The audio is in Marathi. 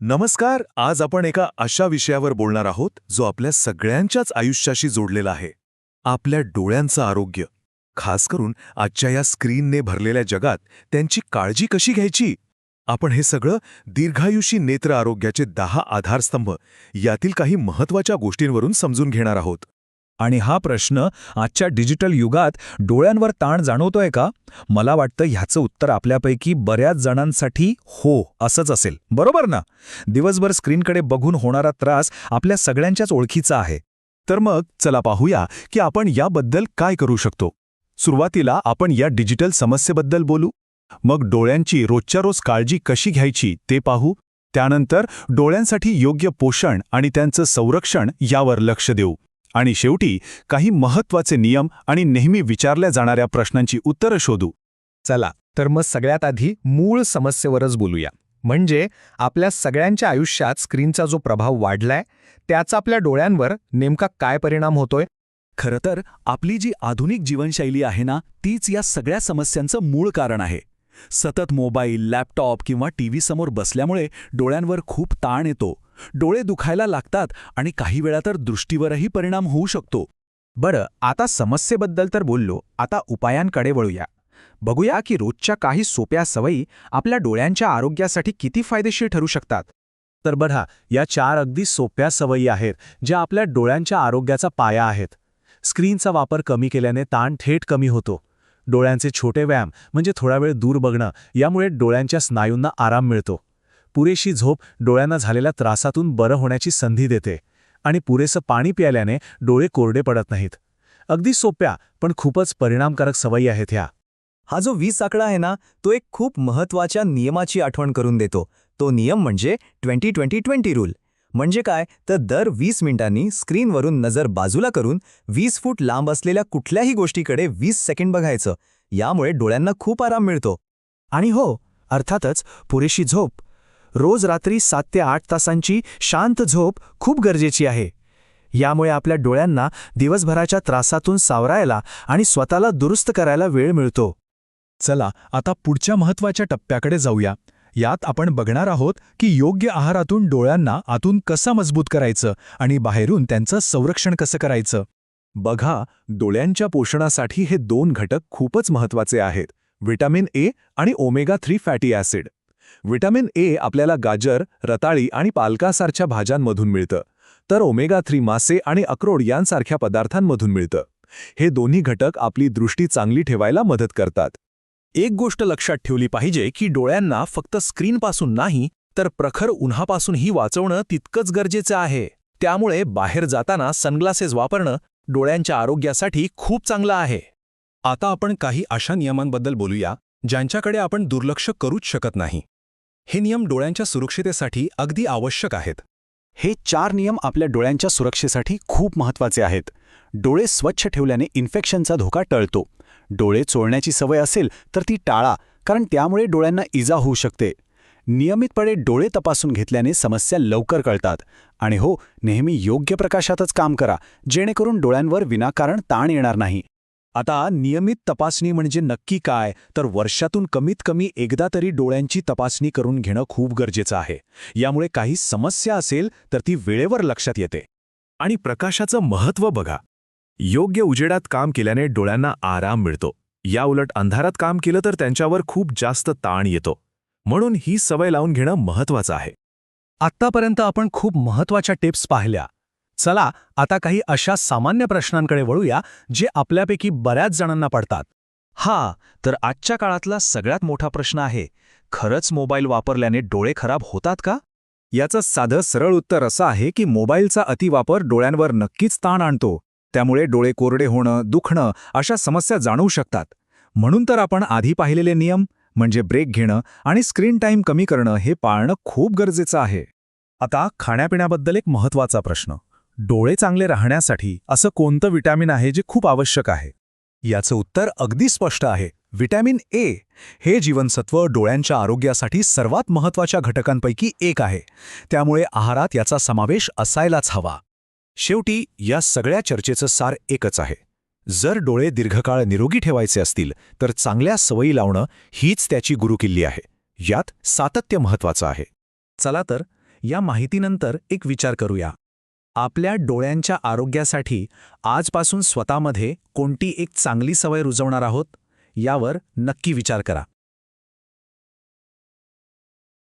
नमस्कार. आज आपण एका अशा विषयावर बोलणार आहोत जो आपल्या सगळ्यांच्याच आयुष्याशी जोडलेला आहे. आपल्या डोळ्यांचं आरोग्य. खास करून आजच्या या स्क्रीनने भरलेल्या जगात त्यांची काळजी कशी घ्यायची. आपण हे सगळं दीर्घायुषी नेत्र आरोग्याचे 10 आधारस्तंभ यातील काही महत्त्वाच्या गोष्टींवरून समजून घेणार आहोत. आणि हा प्रश्न आजच्या डिजिटल युगात डोळ्यांवर ताण जाणवतोय का? मला वाटतं ह्याचं उत्तर आपल्यापैकी बऱ्याच जणांसाठी हो असंच असेल, बरोबर ना? दिवसभर स्क्रीनकडे बघून होणारा त्रास आपल्या सगळ्यांच्याच ओळखीचा आहे. तर मग चला पाहूया की आपण याबद्दल काय करू शकतो. सुरुवातीला आपण या डिजिटल समस्येबद्दल बोलू. मग डोळ्यांची रोजच्या रोज काळजी कशी घ्यायची ते पाहू. त्यानंतर डोळ्यांसाठी योग्य पोषण आणि त्यांचं संरक्षण यावर लक्ष देऊ. आणि शेवटी काही महत्त्वाचे नियम आणि नेहमी विचारल्या जाणाऱ्या प्रश्नांची उत्तरं शोधू. चला तर मग सगळ्यात आधी मूळ समस्येवरच बोलूया. म्हणजे आपल्या सगळ्यांच्या आयुष्यात स्क्रीनचा जो प्रभाव वाढलाय त्याचा आपल्या डोळ्यांवर नेमका काय परिणाम होतोय. खरं तर आपली जी आधुनिक जीवनशैली आहे ना, तीच या सगळ्या समस्यांचं मूळ कारण आहे. सतत मोबाईल, लॅपटॉप किंवा टीव्ही समोर बसल्यामुळे डोळ्यांवर खूप ताण येतो. डोळे दुखायला लागतात आणि काही वेळा तर दृष्टीवरही परिणाम होऊ शकतो. बरं, आता समस्येबद्दल तर बोललो, आता उपायांकडे वळूया. बघूया की रोजच्या काही सोप्या सवयी आपल्या डोळ्यांच्या आरोग्यासाठी किती फायदेशीर ठरू शकतात. तर बघा, या 4 अगदी सोप्या सवयी आहेत ज्या आपल्या डोळ्यांच्या आरोग्याचा पाया आहेत. स्क्रीनचा वापर कमी केल्याने ताण थेट कमी होतो. डोळ्यांचे छोटे व्यायाम म्हणजे थोडा वेळ दूर बघणं, यामुळे डोळ्यांच्या स्नायूंना आराम मिळतो. पुरेशी झोप डोळ्यांना झालेल्या त्रासातून बरं होण्याची संधी देते. आणि पुरेसं पाणी प्यायल्याने डोळे कोरडे पडत नाहीत. अगदी सोप्या पण खूपच परिणामकारक सवयी आहेत ह्या. हा जो 20 आकडा आहे ना, तो एक खूप महत्त्वाच्या नियमाची आठवण करून देतो. तो नियम म्हणजे 20-20-20 रूल. म्हणजे काय तर दर 20 मिनिटांनी स्क्रीनवरून नजर बाजूला करून 20 फूट लांब असलेल्या कुठल्याही गोष्टीकडे 20 सेकंड बघायचं. यामुळे डोळ्यांना खूप आराम मिळतो. आणि हो, अर्थातच पुरेशी झोप. रोज रात्री 7 ते 8 तासांची शांत झोप खूप गरजेची आहे. यामुळे आपल्या डोळ्यांना दिवसभराच्या त्रासातून सावरायला आणि स्वतःला दुरुस्त करायला वेळ मिळतो. चला आता पुढच्या महत्त्वाच्या टप्प्याकडे जाऊया. यात आपण बघणार आहोत की योग्य आहारातून डोळ्यांना आतून कसं मजबूत करायचं आणि बाहेरून त्यांचं संरक्षण कसं करायचं. बघा, डोळ्यांच्या पोषणासाठी हे 2 घटक खूपच महत्त्वाचे आहेत: व्हिटॅमिन ए आणि omega 3 fatty acid. Vitamin A आपल्याला गाजर, रताळी आणि पालकासारख्या भाज्यांमधून मिळतं, तर ओमेगा 3 मासे आणि अक्रोड यांसारख्या पदार्थांमधून मिळतं. हे दोन्ही घटक आपली दृष्टी चांगली ठेवायला मदत करतात. एक गोष्ट लक्षात ठेवली पाहिजे की डोळ्यांना फक्त स्क्रीनपासून नाही तर प्रखर उन्हापासूनही वाचवणं तितकंच गरजेचं आहे. त्यामुळे बाहेर जाताना सनग्लासेस वापरणं डोळ्यांच्या आरोग्यासाठी खूप चांगलं आहे. आता आपण काही अशा नियमांबद्दल बोलूया ज्यांच्याकडे आपण दुर्लक्ष करूच शकत नाही. हे नियम डोळ्यांच्या सुरक्षितेसाठी अगदी आवश्यक आहेत. हे 4 नियम आपल्या डोळ्यांच्या सुरक्षेसाठी खूप महत्त्वाचे आहेत. डोळे स्वच्छ ठेवल्याने इन्फेक्शनचा धोका टळतो. डोळे चोळण्याची सवय असेल तर ती टाळा, कारण त्यामुळे डोळ्यांना इजा होऊ शकते. नियमितपणे डोळे तपासून घेतल्याने समस्या लवकर कळतात. आणि हो, नेहमी योग्य प्रकाशातच काम करा, जेणेकरून डोळ्यांवर विनाकारण ताण येणार नाही. आता नियमित तपासणी म्हणजे नक्की काय तर वर्षातून कमीत कमी एकदा तरी डोळ्यांची तपासणी करून घेणं खूप गरजेचं आहे. यामुळे काही समस्या असेल तर ती वेळेवर लक्षात येते. आणि प्रकाशाचं महत्त्व बघा. योग्य उजेडात काम केल्याने डोळ्यांना आराम मिळतो. याउलट अंधारात काम केलं तर त्यांच्यावर खूप जास्त ताण येतो. म्हणून ही सवय लावून घेणं महत्त्वाचं आहे. आत्तापर्यंत आपण खूप महत्त्वाच्या टिप्स पाहिल्या. चला आता काही अशा सामान्य प्रश्नांकडे वळूया जे आपल्यापैकी बऱ्याच जणांना पडतात. तर आजच्या काळातला सगळ्यात मोठा प्रश्न आहे, खरंच मोबाईल वापरल्याने डोळे खराब होतात का? याचं साधं सरळ उत्तर असं आहे की मोबाईलचा अतिवापर डोळ्यांवर नक्कीच ताण आणतो. त्यामुळे डोळे कोरडे होणं, दुखणं अशा समस्या जाणवू शकतात. म्हणून तर आपण आधी पाहिलेले नियम म्हणजे ब्रेक घेणं आणि स्क्रीन टाईम कमी करणं हे पाळणं खूप गरजेचं आहे. आता खाण्यापिण्याबद्दल एक महत्त्वाचा प्रश्न. डोळे चांगले राहण्यासाठी असं कोणतं विटॅमिन आहे जे खूप आवश्यक आहे? याचं उत्तर अगदी स्पष्ट आहे. व्हिटॅमिन ए हे जीवनसत्व डोळ्यांच्या आरोग्यासाठी सर्वात महत्त्वाच्या घटकांपैकी एक आहे. त्यामुळे आहारात याचा समावेश असायलाच हवा. शेवटी या सगळ्या चर्चेचं सार एकच आहे. जर डोळे दीर्घकाळ निरोगी ठेवायचे असतील तर चांगल्या सवयी लावणं हीच त्याची गुरुकिल्ली आहे. यात सातत्य महत्त्वाचं आहे. चला तर या माहितीनंतर एक विचार करूया. आपल्या डोळ्यांच्या आरोग्यासाठी आजपासून स्वतःमध्ये कोणती एक चांगली सवय रुजवणार आहोत यावर नक्की विचार करा.